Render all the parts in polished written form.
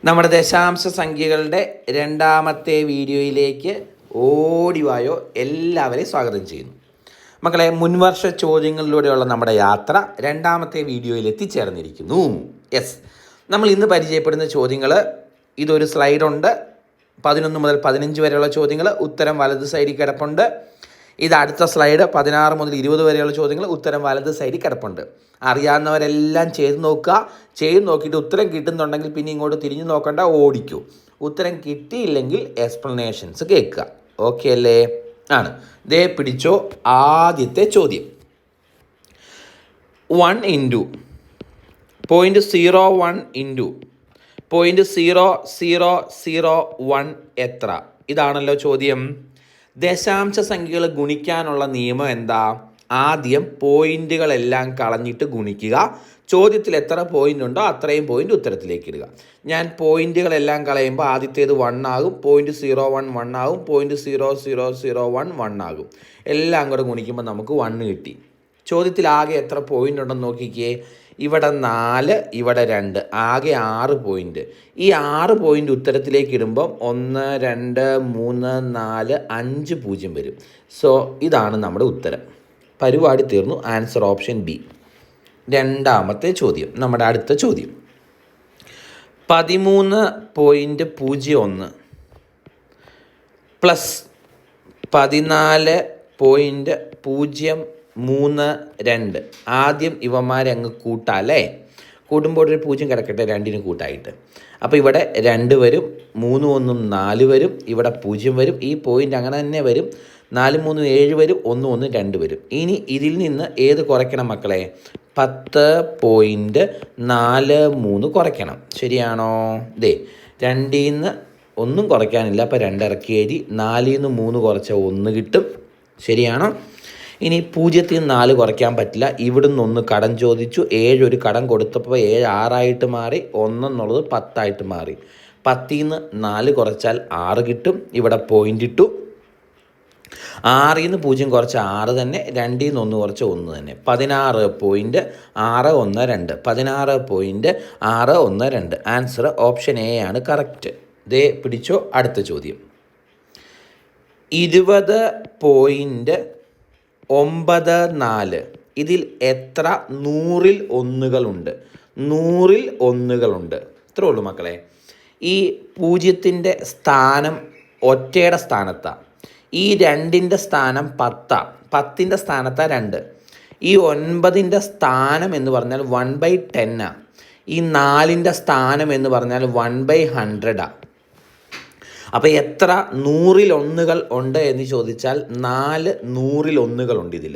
നമ്മുടെ ദശാംശ സംഖ്യകളുടെ രണ്ടാമത്തെ വീഡിയോയിലേക്ക് ഓടിവായോ എല്ലാവരെയും സ്വാഗതം ചെയ്യുന്നു. മക്കളെ, മുൻവർഷ ചോദ്യങ്ങളിലൂടെയുള്ള നമ്മുടെ യാത്ര രണ്ടാമത്തെ വീഡിയോയിൽ എത്തിച്ചേർന്നിരിക്കുന്നു. യെസ്, നമ്മൾ ഇന്ന് പരിചയപ്പെടുന്ന ചോദ്യങ്ങൾ, ഇതൊരു സ്ലൈഡുണ്ട്. 11 മുതൽ 15 വരെയുള്ള ചോദ്യങ്ങൾ, ഉത്തരം വലത് സൈഡിൽ കിടപ്പുണ്ട്. ഇത് അടുത്ത സ്ലൈഡ് 16 മുതൽ 20 വരെയുള്ള ചോദ്യങ്ങൾ, ഉത്തരം വലത് സൈഡിൽ കിടപ്പുണ്ട്. അറിയാവുന്നവരെല്ലാം ചെയ്ത് നോക്കുക. ചെയ്ത് നോക്കിയിട്ട് ഉത്തരം കിട്ടുന്നുണ്ടെങ്കിൽ പിന്നെ ഇങ്ങോട്ട് തിരിഞ്ഞു നോക്കണ്ട, ഓടിക്കൂ. ഉത്തരം കിട്ടിയില്ലെങ്കിൽ എക്സ്പ്ലനേഷൻസ് കേൾക്കുക. ഓക്കെ അല്ലേ? ആണ്. ദേ പിടിച്ചോ, ആദ്യത്തെ ചോദ്യം. 1 ഇൻറ്റു 0.01 ഇൻറ്റു 0.0001 എത്ര? ഇതാണല്ലോ ചോദ്യം. ദശാംശ സംഖ്യകൾ ഗുണിക്കാനുള്ള നിയമം എന്താ? ആദ്യം പോയിന്റുകളെല്ലാം കളഞ്ഞിട്ട് ഗുണിക്കുക. ചോദ്യത്തിൽ എത്ര പോയിന്റ് ഉണ്ടോ അത്രയും പോയിന്റ് ഉത്തരത്തിലേക്ക് ഇടുക. ഞാൻ പോയിന്റുകളെല്ലാം കളയുമ്പോൾ ആദ്യത്തേത് 1 ആകും, 0.01 1 ആകും, 0.0001 1 ആകും. എല്ലാം കൂടെ ഗുണിക്കുമ്പോൾ നമുക്ക് 1 കിട്ടി. ചോദ്യത്തിൽ ആകെ എത്ര പോയിന്റ് ഉണ്ടെന്ന് നോക്കിക്കേ. ഇവിടെ 4, ഇവിടെ 2, ആകെ 6 പോയിന്റ്. ഈ 6 പോയിന്റ് ഉത്തരത്തിലേക്ക് ഇടുമ്പം 1 2 3 4 5 0 വരും. സോ ഇതാണ് നമ്മുടെ ഉത്തരം. പരിപാടി തീർന്നു. Answer option B. രണ്ടാമത്തെ ചോദ്യം, നമ്മുടെ അടുത്ത ചോദ്യം. 13.01 പ്ലസ് 14.02. ആദ്യം ഇവന്മാരെ അങ്ങ് കൂട്ടാല്ലേ. കൂട്ടുമ്പോൾ ഒരു 0 കിടക്കട്ടെ, 2 കൂട്ടായിട്ട്. അപ്പോൾ ഇവിടെ 2 വരും, 3 1 4 വരും, ഇവിടെ 0 വരും. ഈ പോയിൻ്റ് അങ്ങനെ തന്നെ വരും. 4 3 7 വരും, 1 1 2 വരും. ഇനി ഇതിൽ നിന്ന് ഏത് കുറയ്ക്കണം മക്കളെ? 10.43 കുറയ്ക്കണം. ശരിയാണോ? ദേ 2 നിന്ന് ഒന്നും കുറയ്ക്കാനില്ല, അപ്പോൾ 2 ഇറക്കി എഴുതി. 4 നിന്ന് 3 കുറച്ചാൽ 1 കിട്ടും. ശരിയാണോ? ഇനി 0 നിന്ന് 4 കുറയ്ക്കാൻ പറ്റില്ല. ഇവിടുന്ന് 1 കടം ചോദിച്ചു. 7 ഒരു കടം കൊടുത്തപ്പോൾ 7 6 മാറി. 1 എന്നുള്ളത് 10 ആയിട്ട് മാറി. 10 നിന്ന് 4 കുറച്ചാൽ 6 കിട്ടും. ഇവിടെ പോയിന്റ് ഇട്ടു. 6 നിന്ന് 0 കുറച്ച് 6 തന്നെ, 2 നിന്ന് 1 കുറച്ച് 1 തന്നെ. 16.612. 16.612. ആൻസർ ഓപ്ഷൻ എ ആണ് കറക്റ്റ്. ദേ പിടിച്ചോ, അടുത്ത ചോദ്യം. 20.94. ഇതിൽ എത്ര 100ൽ ഒന്നുകളുണ്ട്? 100ൽ ഒന്നുകളുണ്ട്. ഇത്രേ ഉള്ളൂ മക്കളെ. ഈ 0ൻ്റെ സ്ഥാനം ഒറ്റയുടെ സ്ഥാനത്താണ്. ഈ 2ൻ്റെ സ്ഥാനം 10, 10ൻ്റെ സ്ഥാനത്താണ് 2. ഈ 9ൻ്റെ സ്ഥാനം എന്ന് പറഞ്ഞാൽ 1/10. ഈ 4ൻ്റെ സ്ഥാനം എന്ന് പറഞ്ഞാൽ 1/100. അപ്പോൾ എത്ര 100ൽ ഒന്നുകൾ ഉണ്ട് എന്ന് ചോദിച്ചാൽ 4 100ൽ ഒന്നുകളുണ്ട് ഇതിൽ.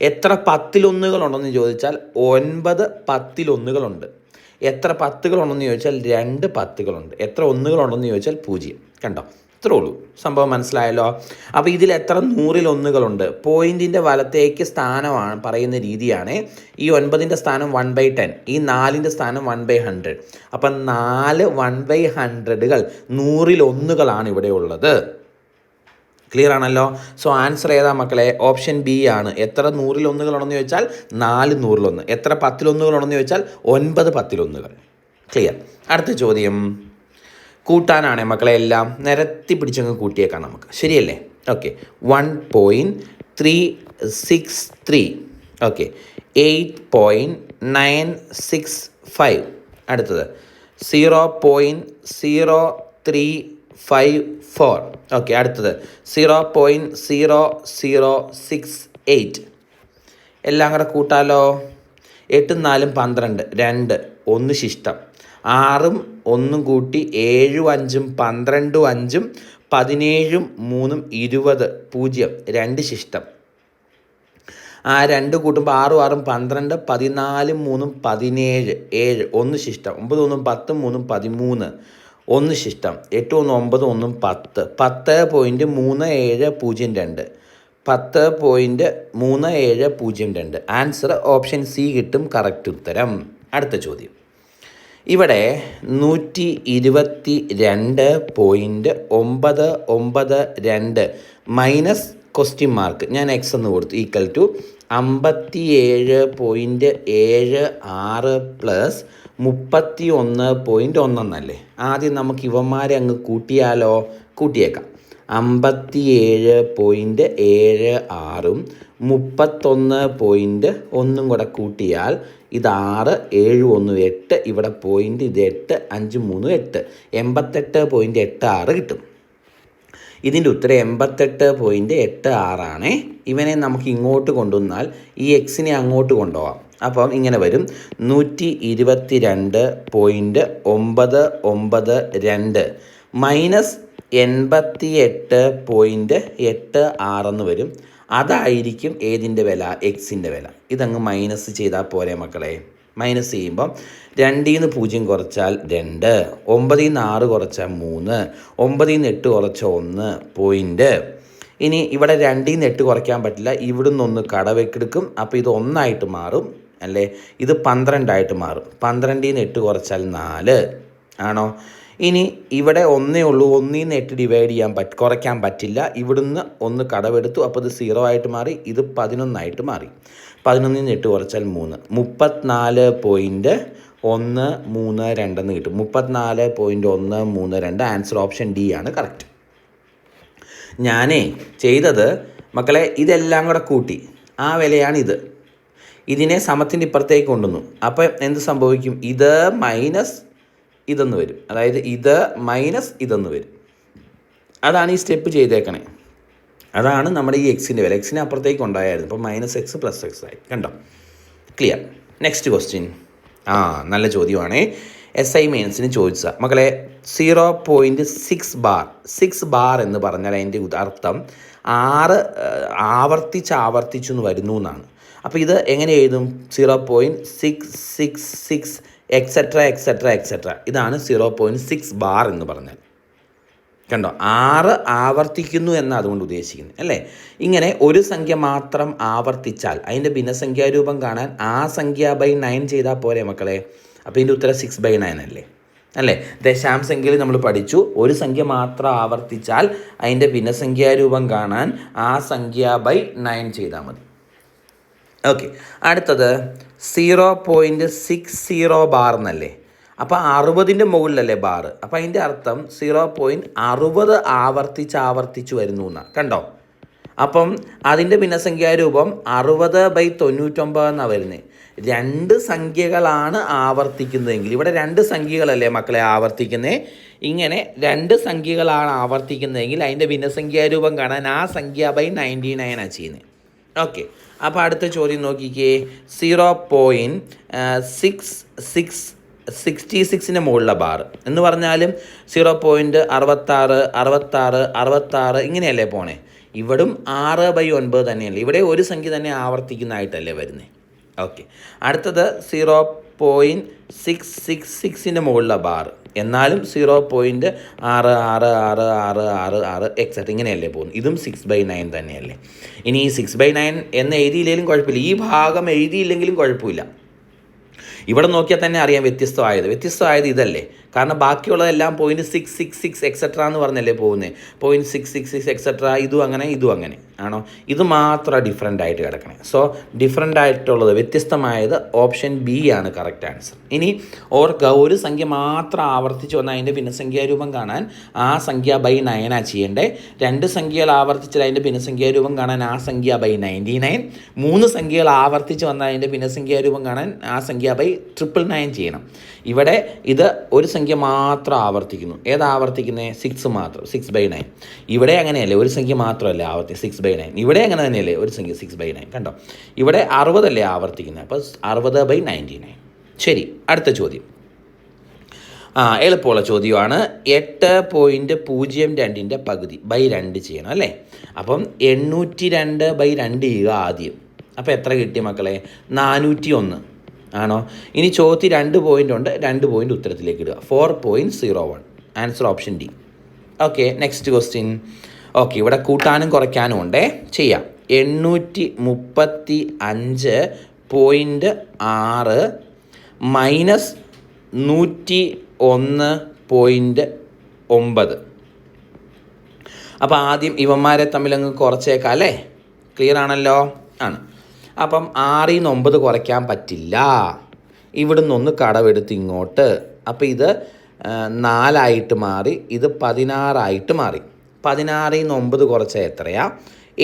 എത്ര 10ൽ ഒന്നുകൾ ഉണ്ടെന്ന് ചോദിച്ചാൽ 9 10ൽ ഒന്നുകളുണ്ട്. എത്ര 10കൾ ഉണ്ടെന്ന് ചോദിച്ചാൽ 2 10കളുണ്ട്. എത്ര ഒന്നുകളുണ്ടെന്ന് ചോദിച്ചാൽ 0. കണ്ടോ? ഇത്രേ ഉള്ളൂ. സംഭവം മനസ്സിലായല്ലോ. അപ്പോൾ ഇതിൽ എത്ര 100ൽ ഒന്നുകളുണ്ട്? പോയിൻറ്റിൻ്റെ വലത്തേക്ക് സ്ഥാനമാണ് പറയുന്ന രീതിയാണ്. ഈ 9ൻ്റെ സ്ഥാനം 1/10, ഈ 4ൻ്റെ സ്ഥാനം 1/100. അപ്പം 4 1/100കൾ 100ൽ ഒന്നുകളാണ് ഇവിടെ ഉള്ളത്. ക്ലിയർ ആണല്ലോ? സോ ആൻസർ ഏതാ മക്കളെ? ഓപ്ഷൻ ബി ആണ്. എത്ര 100ൽ ഒന്നുകളുണ്ടെന്ന് ചോദിച്ചാൽ 4 100ൽ 1. എത്ര 10ൽ ഒന്നുകളുണ്ടെന്ന് ചോദിച്ചാൽ 9 10ൽ ഒന്നുകൾ. ക്ലിയർ. അടുത്ത ചോദ്യം. കൂട്ടാനാണേ മക്കളെ, എല്ലാം നിരത്തി പിടിച്ചങ്ങ് കൂട്ടിയേക്കാം നമുക്ക്. ശരിയല്ലേ? ഓക്കെ. 1.363. ഓക്കെ. 8.965. അടുത്തത് 0.0354. ഓക്കെ. അടുത്തത് 0.0068. എല്ലാം കൂടെ കൂട്ടാലോ. 8 4 12, 2 1 ശിഷ്ടം. 6 1 കൂട്ടി 7 5 12 5 17 3 20 0 2 ശിഷ്ടം. ആ 2 കൂട്ടുമ്പോൾ 6 6 12 14 3 17 7 1 ശിഷ്ടം. 9 1 10 3 13 1 ശിഷ്ടം. 8 1 9 1 10 10.3702. 10.3702. ആൻസർ ഓപ്ഷൻ സി കിട്ടും. കറക്റ്റ് ഉത്തരം. അടുത്ത ചോദ്യം. ഇവിടെ 122.992 മൈനസ് ക്വസ്റ്റ്യൻ മാർക്ക് ഞാൻ എക്സ് എന്ന് കൊടുത്തു ഈക്വൽ ടു 57.76 പ്ലസ് 31.1 എന്നല്ലേ. ആദ്യം നമുക്ക് ഇവന്മാരെ അങ്ങ് കൂട്ടിയാലോ? കൂട്ടിയേക്കാം. 57.76 31.1 കൂടെ കൂട്ടിയാൽ ഇത് 6, 7, 1, 8. ഇവിടെ പോയിൻ്റ് ഇത് 8, 5, 3, 8. 88.86 കിട്ടും. ഇതിൻ്റെ ഉത്തരം 88.86 ആണേ. ഇവനെ നമുക്ക് ഇങ്ങോട്ട് കൊണ്ടുവന്നാൽ ഈ എക്സിനെ അങ്ങോട്ട് കൊണ്ടുപോകാം. അപ്പം ഇങ്ങനെ വരും 122.992 മൈനസ് 88.86 എന്ന് വരും. അതായിരിക്കും ഏതിൻ്റെ വില? എക്സിൻ്റെ വില. ഇതങ്ങ് മൈനസ് ചെയ്താൽ പോരെ മക്കളെ. മൈനസ് ചെയ്യുമ്പം 2ൽ നിന്ന് 0 കുറച്ചാൽ 2, 9ൽ നിന്ന് 6 കുറച്ചാൽ 3, 9ൽ നിന്ന് 8 കുറച്ചാൽ 1 പോയിൻ്റ്. ഇനി ഇവിടെ 2ൽ നിന്ന് 8 കുറയ്ക്കാൻ പറ്റില്ല. ഇവിടുന്ന് 1 കടവെക്കെടുക്കും. അപ്പോൾ ഇത് 1 മാറും അല്ലേ. ഇത് 12 മാറും. 12ൽ നിന്ന് 8 കുറച്ചാൽ 4 ആണോ. ഇനി ഇവിടെ 1 ഉള്ളൂ. 1ൽ നിന്ന് 8 ഡിവൈഡ് ചെയ്യാൻ കുറയ്ക്കാൻ പറ്റില്ല. ഇവിടുന്ന് 1 കടവെടുത്തു. അപ്പോൾ ഇത് 0 മാറി. ഇത് 11 മാറി. 11ൽ നിന്ന് 8 കുറച്ചാൽ 3, 34.132 എന്ന് കിട്ടും. 34.132. ആൻസർ ഓപ്ഷൻ ഡി ആണ് കറക്റ്റ്. ഞാനേ ചെയ്തത് മക്കളെ ഇതെല്ലാം കൂടെ കൂട്ടി ആ വിലയാണിത്. ഇതിനെ സമത്തിൻ്റെ ഇപ്പുറത്തേക്ക് കൊണ്ടുവന്നു. അപ്പോൾ എന്ത് സംഭവിക്കും? ഇത് മൈനസ് ഇതെന്ന് വരും. അതായത് ഇത് മൈനസ് ഇതെന്ന് വരും. അതാണ് ഈ സ്റ്റെപ്പ് ചെയ്തേക്കണേ. അതാണ് നമ്മുടെ ഈ എക്സിൻ്റെ വില. എക്സിനെ അപ്പുറത്തേക്ക് കൊണ്ടുപോയായിരുന്നു. അപ്പോൾ -x + x ആയി. കണ്ടോ? ക്ലിയർ. Next question. നല്ല ചോദ്യമാണേ. SI മെയിൻസിന് ചോദിച്ചാൽ മക്കളെ 0.6 ബാർ. 6 ബാർ എന്ന് പറഞ്ഞാൽ അതിൻ്റെ അർത്ഥം 6 ആവർത്തിച്ചു എന്ന് വരുന്നു എന്നാണ്. അപ്പോൾ ഇത് എങ്ങനെ എഴുതും? 0.666 എക്സെട്ര. ഇതാണ് 0.6 ബാർ എന്ന് പറഞ്ഞാൽ. കണ്ടോ? 6 ആവർത്തിക്കുന്നു എന്നാണ് അതുകൊണ്ട് ഉദ്ദേശിക്കുന്നത് അല്ലേ. ഇങ്ങനെ ഒരു സംഖ്യ മാത്രം ആവർത്തിച്ചാൽ അതിൻ്റെ ഭിന്നസംഖ്യാരൂപം കാണാൻ ആ സംഖ്യ ബൈ 9 ചെയ്താൽ പോരെ മക്കളെ. അപ്പോൾ ഇതിൻ്റെ ഉത്തരം 6/9 അല്ലേ. ദശാംശസംഖ്യയിൽ നമ്മൾ പഠിച്ചു ഒരു സംഖ്യ മാത്രം ആവർത്തിച്ചാൽ അതിൻ്റെ ഭിന്നസംഖ്യാരൂപം കാണാൻ ആ സംഖ്യ ബൈ 9 ചെയ്താൽ മതി. ഓക്കെ. അടുത്തത് 0.60 ബാർ എന്നല്ലേ. അപ്പോൾ 60ൻ്റെ മുകളിലല്ലേ ബാർ. അപ്പോൾ അതിൻ്റെ അർത്ഥം 0.60 ആവർത്തിച്ചു വരുന്നു എന്നാണ്. കണ്ടോ? അപ്പം അതിൻ്റെ ഭിന്നസംഖ്യാരൂപം 60/99 എന്നാണ് വരുന്നത്. 2 സംഖ്യകളാണ് ആവർത്തിക്കുന്നതെങ്കിൽ ഇവിടെ 2 സംഖ്യകളല്ലേ മക്കളെ ആവർത്തിക്കുന്നത്. ഇങ്ങനെ 2 സംഖ്യകളാണ് ആവർത്തിക്കുന്നതെങ്കിൽ അതിൻ്റെ ഭിന്നസംഖ്യാരൂപം കാണാൻ ആ സംഖ്യ ബൈ 99 ആണ് ചെയ്യുന്നത്. ഓക്കെ. അപ്പോൾ അടുത്ത ചോദ്യം നോക്കിക്കേ. 0.66 മുകളിലെ ബാർ എന്ന് പറഞ്ഞാലും 0.66 ഇങ്ങനെയല്ലേ പോണേ. ഇവിടും 6/9 തന്നെയല്ലേ. ഇവിടെ ഒരു സംഖ്യ തന്നെ ആവർത്തിക്കുന്നതായിട്ടല്ലേ വരുന്നത്. ഓക്കെ. അടുത്തത് 0.666 മുകളിലെ ബാർ എന്നാലും 0.666666 എക്സെട്ര ഇങ്ങനെയല്ലേ പോകുന്നു. ഇതും 6/9 തന്നെയല്ലേ. ഇനി ഈ 6/9 എന്ന് എഴുതിയില്ലെങ്കിലും കുഴപ്പമില്ല. ഈ ഭാഗം എഴുതിയില്ലെങ്കിലും കുഴപ്പമില്ല. ഇവിടെ നോക്കിയാൽ തന്നെ അറിയാം വ്യത്യസ്തമായത് ഇതല്ലേ. കാരണം ബാക്കിയുള്ളതെല്ലാം 0.666 എക്സെട്ര എന്ന് പറഞ്ഞല്ലേ പോകുന്നത്. 0.666 എക്സെട്ര ഇതും അങ്ങനെ ആണോ. ഇത് മാത്രം ഡിഫറെൻ്റ് ആയിട്ട് കിടക്കണേ. സോ ഡിഫറെൻ്റ് ആയിട്ടുള്ളത് വ്യത്യസ്തമായത് ഓപ്ഷൻ ബി ആണ് കറക്റ്റ് ആൻസർ. ഇനി ഓർക്കുക ഒരു സംഖ്യ മാത്രം ആവർത്തിച്ച് വന്നാൽ അതിൻ്റെ ഭിന്നസംഖ്യാരൂപം കാണാൻ ആ സംഖ്യ ബൈ 9 ചെയ്യേണ്ടേ. 2 സംഖ്യകൾ ആവർത്തിച്ചാൽ അതിൻ്റെ ഭിന്നസംഖ്യാരൂപം കാണാൻ ആ സംഖ്യ ബൈ 99. 3 സംഖ്യകൾ ആവർത്തിച്ച് വന്നാൽ അതിൻ്റെ ഭിന്നസംഖ്യാരൂപം കാണാൻ ആ സംഖ്യ ബൈ 999 ചെയ്യണം. ഇവിടെ ഇത് ഒരു സംഖ്യ മാത്രം ആവർത്തിക്കുന്നു. ഏതാവർത്തിക്കുന്നത്? 6 മാത്രം, 6/9. ഇവിടെ അങ്ങനെയല്ലേ, ഒരു സംഖ്യ മാത്രമല്ലേ 6/9. ഇവിടെ അങ്ങനെ തന്നെയല്ലേ ഒരു സംഖ്യ 6/9. കണ്ടോ? ഇവിടെ 60 ആവർത്തിക്കുന്നത്. അപ്പോൾ 60/99. ശരി. അടുത്ത ചോദ്യം എളുപ്പമുള്ള ചോദ്യമാണ്. 8.02 പകുതി ബൈ 2 ചെയ്യണം അല്ലേ. അപ്പം 802/2 ചെയ്യുക ആദ്യം. അപ്പോൾ എത്ര കിട്ടി മക്കളെ? 401 ആണോ. ഇനി ചോദ്യത്തിൽ 2 പോയിൻ്റ് ഉണ്ട്. 2 പോയിൻ്റ് ഉത്തരത്തിലേക്ക് ഇടുക. 4.01. Answer option D. Okay. Next question. Okay. ഇവിടെ കൂട്ടാനും കുറയ്ക്കാനും ഉണ്ടേ. ചെയ്യാം. 835.6 മൈനസ് 101.9. അപ്പോൾ ആദ്യം ഇവന്മാരെ തമ്മിലങ്ങ് കുറച്ചേക്കാം അല്ലേ. ക്ലിയർ ആണല്ലോ. ആണ്. അപ്പം 6ൽ നിന്ന് 9 കുറയ്ക്കാൻ പറ്റില്ല. ഇവിടുന്ന് ഒന്ന് കടമെടുത്ത് ഇങ്ങോട്ട്. അപ്പോൾ ഇത് 4 മാറി, ഇത് 16 മാറി. 16 നിന്ന് 9 കുറച്ചാൽ എത്രയാ?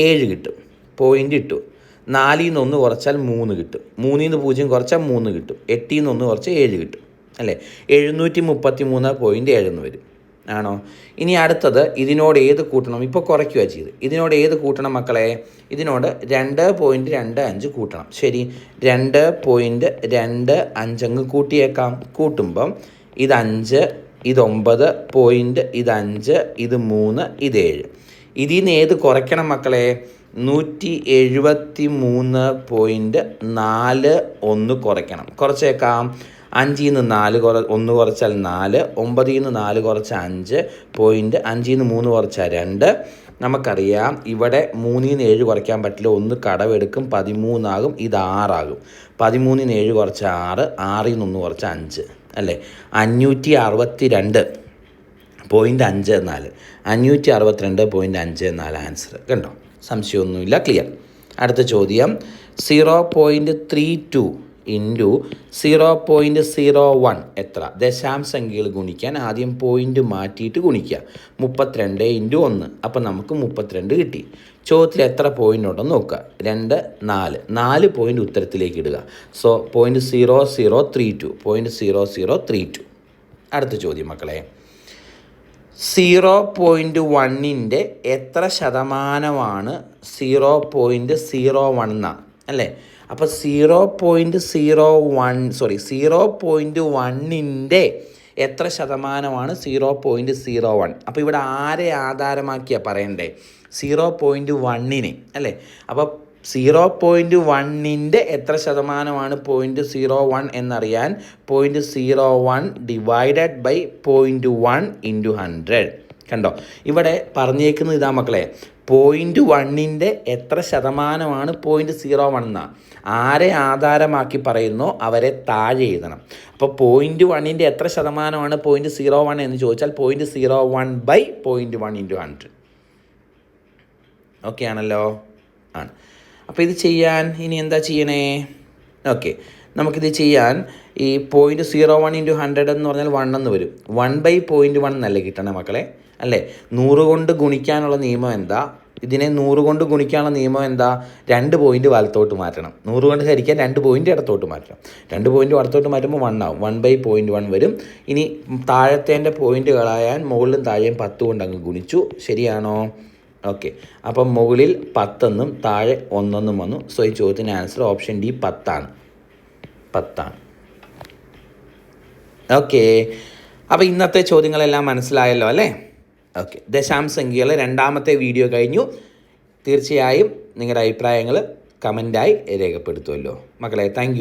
7 കിട്ടും. പോയിൻ്റ് ഇട്ടു. 4 നിന്ന് 1 കുറച്ചാൽ 3 കിട്ടും. 3 നിന്ന് 0 കുറച്ചാൽ 3 കിട്ടും. 8 നിന്ന് 1 കുറച്ചാൽ 7 കിട്ടും അല്ലേ? 733.7 വരും. ആണോ? ഇനി അടുത്തത് ഇതിനോട് ഏത് കൂട്ടണം? ഇപ്പോൾ കുറയ്ക്കുക ചെയ്ത്. ഇതിനോട് ഏത് കൂട്ടണം മക്കളെ? ഇതിനോട് 2.25 കൂട്ടണം. ശരി, 2.25 അങ്ങ് കൂട്ടിയേക്കാം. കൂട്ടുമ്പം ഇത് 5, ഇത് 9, ഇത് 5, ഇത് 3, ഇത് 7. ഇതിൽ നിന്ന് ഏത് കുറയ്ക്കണം മക്കളെ? 173.41 കുറയ്ക്കണം. കുറച്ചേക്കാം. 5 നിന്ന് 1 കുറച്ചാൽ 4, 9 നിന്ന് 4 കുറച്ചാൽ 5, 5 നിന്ന് 3 കുറച്ചാൽ 2. നമുക്കറിയാം ഇവിടെ 3 നിന്ന് 7 കുറയ്ക്കാൻ പറ്റില്ല. 1 കടമെടുക്കും, 13 ആകും, ഇത് 6 ആകും. 13 നിന്ന് 7 കുറച്ചാൽ 6, 6 നിന്ന് 1 കുറച്ചാൽ 5 അല്ലേ? 562.54. 562.54 ആൻസർ. കണ്ടോ? സംശയമൊന്നുമില്ല, ക്ലിയർ. അടുത്ത ചോദ്യം, 0.32 ഇൻറ്റു 0.01 എത്ര? ദശാംശസംഖ്യകൾ ഗുണിക്കാൻ ആദ്യം പോയിൻ്റ് മാറ്റിയിട്ട് ഗുണിക്കുക. 32 ഇൻറ്റു 1, അപ്പം നമുക്ക് 32 കിട്ടി. ചോദ്യത്തിൽ എത്ര പോയിൻ്റ് ഉണ്ടെന്ന് നോക്കുക. 2, 4 പോയിൻ്റ് ഉത്തരത്തിലേക്ക് ഇടുക. സോ 0.0032. 0.0032. അടുത്ത ചോദ്യം മക്കളെ, 0.1ൻ്റെ എത്ര ശതമാനമാണ് 0.01 അല്ലേ? അപ്പോൾ 0.1ൻ്റെ എത്ര ശതമാനമാണ് 0.01? അപ്പോൾ ഇവിടെ ആരെ ആധാരമാക്കിയാണ് പറയണ്ടേ? 0.1നെ അല്ലേ? അപ്പോൾ 0.1ൻ്റെ എത്ര ശതമാനമാണ് 0.01 എന്നറിയാൻ 0.01 ഡിവൈഡഡ് ബൈ 0.1 ഇൻറ്റു 100. കണ്ടോ? ഇവിടെ പറഞ്ഞേക്കുന്നത് ഇതാ മക്കളെ, 0.1ൻ്റെ എത്ര ശതമാനമാണ് 0.01 എന്നാ. ആരെ ആധാരമാക്കി പറയുന്നോ അവരെ താഴെ എഴുതണം. അപ്പോൾ 0.1ൻ്റെ എത്ര ശതമാനമാണ് 0.01 എന്ന് ചോദിച്ചാൽ 0.01 ബൈ 0.1 ഇൻറ്റു 100. ഓക്കെ ആണല്ലോ? ആണ്. അപ്പോൾ ഇത് ചെയ്യാൻ ഇനി എന്താ ചെയ്യണേ? ഓക്കെ, നമുക്കിത് ചെയ്യാൻ ഈ 0.01 ഇൻറ്റു 100 എന്ന് പറഞ്ഞാൽ 1 എന്ന് വരും. 1 ബൈ 0.1 എന്നല്ലേ കിട്ടണേ മക്കളെ? അല്ലേ? 100 കൊണ്ട് ഗുണിക്കാനുള്ള നിയമം എന്താ? ഇതിനെ 100 കൊണ്ട് ഗുണിക്കാനുള്ള നിയമം എന്താ? 2 പോയിൻ്റ് വലത്തോട്ട് മാറ്റണം. 100 കൊണ്ട് ഹരിക്കാൻ 2 പോയിൻ്റ് ഇടത്തോട്ട് മാറ്റണം. 2 പോയിൻ്റ് വലത്തോട്ട് മാറ്റുമ്പോൾ 1 ആവും. 1 ബൈ 0.1 വരും. ഇനി താഴത്തേൻ്റെ പോയിൻ്റ് കളയാൻ മുകളിലും താഴെയും 10 കൊണ്ട് അങ്ങ് ഗുണിച്ചു. ശരിയാണോ? ഓക്കെ, അപ്പം മുകളിൽ 10 എന്നും താഴെ 1 എന്നും വന്നു. സോ ഈ ചോദ്യത്തിൻ്റെ ആൻസർ ഓപ്ഷൻ ഡി 10 ആണ്. ഓക്കെ, അപ്പോൾ ഇന്നത്തെ ചോദ്യങ്ങളെല്ലാം മനസ്സിലായല്ലോ അല്ലേ? ഓക്കെ, ദശാംശസംഖ്യകൾ രണ്ടാമത്തെ വീഡിയോ കഴിഞ്ഞു. തീർച്ചയായും നിങ്ങളുടെ അഭിപ്രായങ്ങൾ കമൻറ്റായി രേഖപ്പെടുത്തുമല്ലോ മക്കളെ. താങ്ക്